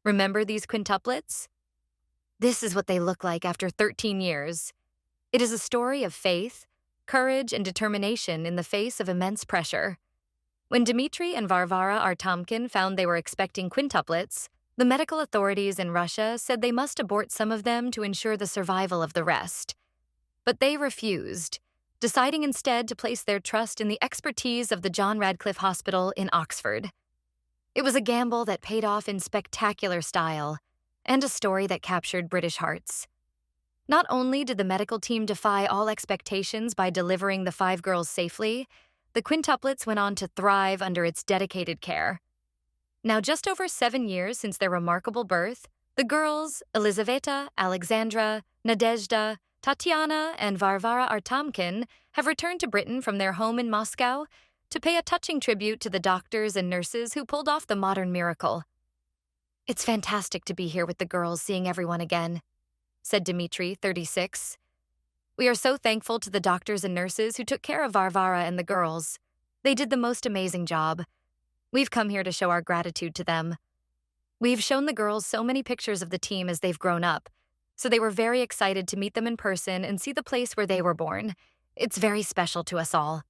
Remember these quintuplets? This is what they look like after 13 years. It is a story of faith, courage, and determination in the face of immense pressure. When Dmitry and Varvara Artamkin found they were expecting quintuplets, the medical authorities in Russia said they must abort some of them to ensure the survival of the rest. But they refused, deciding instead to place their trust in the expertise of the John Radcliffe Hospital in Oxford. It was a gamble that paid off in spectacular style, and a story that captured British hearts. Not only did the medical team defy all expectations by delivering the 5 girls safely, the quintuplets went on to thrive under its dedicated care. Now, just over 7 years since their remarkable birth, the girls, Elizaveta, Alexandra, Nadezhda, Tatiana, and Varvara Artamkin, have returned to Britain from their home in Moscow to pay a touching tribute to the doctors and nurses who pulled off the modern miracle. "It's fantastic to be here with the girls, seeing everyone again," said Dmitry, 36. "We are so thankful to the doctors and nurses who took care of Varvara and the girls. They did the most amazing job. We've come here to show our gratitude to them. We've shown the girls so many pictures of the team as they've grown up, so they were very excited to meet them in person and see the place where they were born. It's very special to us all."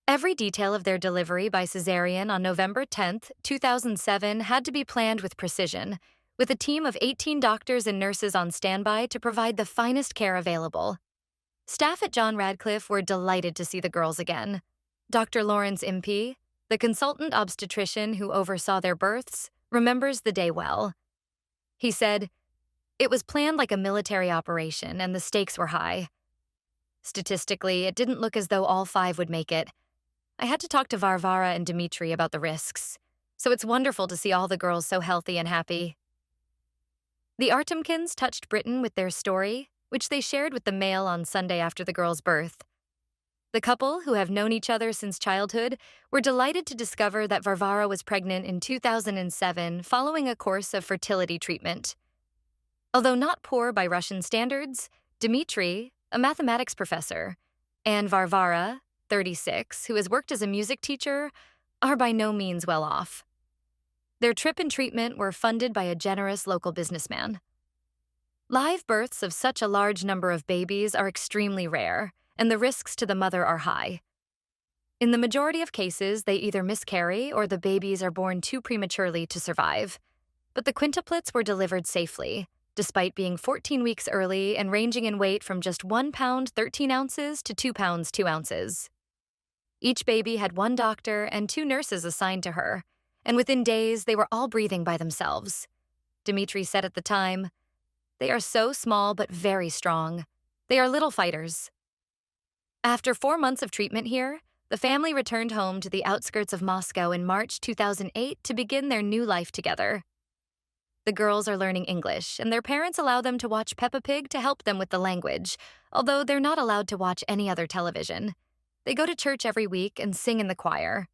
Every detail of their delivery by cesarean on November 10, 2007 had to be planned with precision, with a team of 18 doctors and nurses on standby to provide the finest care available. Staff at John Radcliffe were delighted to see the girls again. Dr. Lawrence Impey, the consultant obstetrician who oversaw their births, remembers the day well. He said, "It was planned like a military operation and the stakes were high. Statistically, it didn't look as though all 5 would make it. I had to talk to Varvara and Dmitry about the risks, so it's wonderful to see all the girls so healthy and happy." The Artemkins touched Britain with their story, which they shared with the Mail on Sunday after the girls' birth. The couple, who have known each other since childhood, were delighted to discover that Varvara was pregnant in 2007 following a course of fertility treatment. Although not poor by Russian standards, Dmitry, a mathematics professor, and Varvara, 36, who has worked as a music teacher, are by no means well off. Their trip and treatment were funded by a generous local businessman. Live births of such a large number of babies are extremely rare, and the risks to the mother are high. In the majority of cases, they either miscarry or the babies are born too prematurely to survive. But the quintuplets were delivered safely, despite being 14 weeks early and ranging in weight from just 1 pound 13 ounces to 2 pounds 2 ounces. Each baby had 1 doctor and 2 nurses assigned to her, and within days they were all breathing by themselves. Dmitry said at the time, "They are so small but very strong. They are little fighters." After 4 months of treatment here, the family returned home to the outskirts of Moscow in March 2008 to begin their new life together. The girls are learning English, and their parents allow them to watch Peppa Pig to help them with the language, although they're not allowed to watch any other television. They go to church every week and sing in the choir.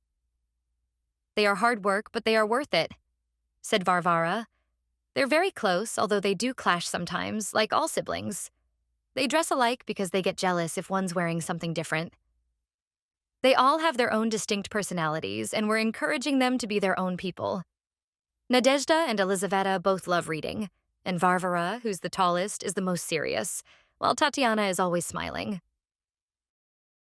"They are hard work, but they are worth it," said Varvara. "They're very close, although they do clash sometimes, like all siblings. They dress alike because they get jealous if one's wearing something different. They all have their own distinct personalities, and we're encouraging them to be their own people. Nadezhda and Elizaveta both love reading, and Varvara, who's the tallest, is the most serious, while Tatiana is always smiling.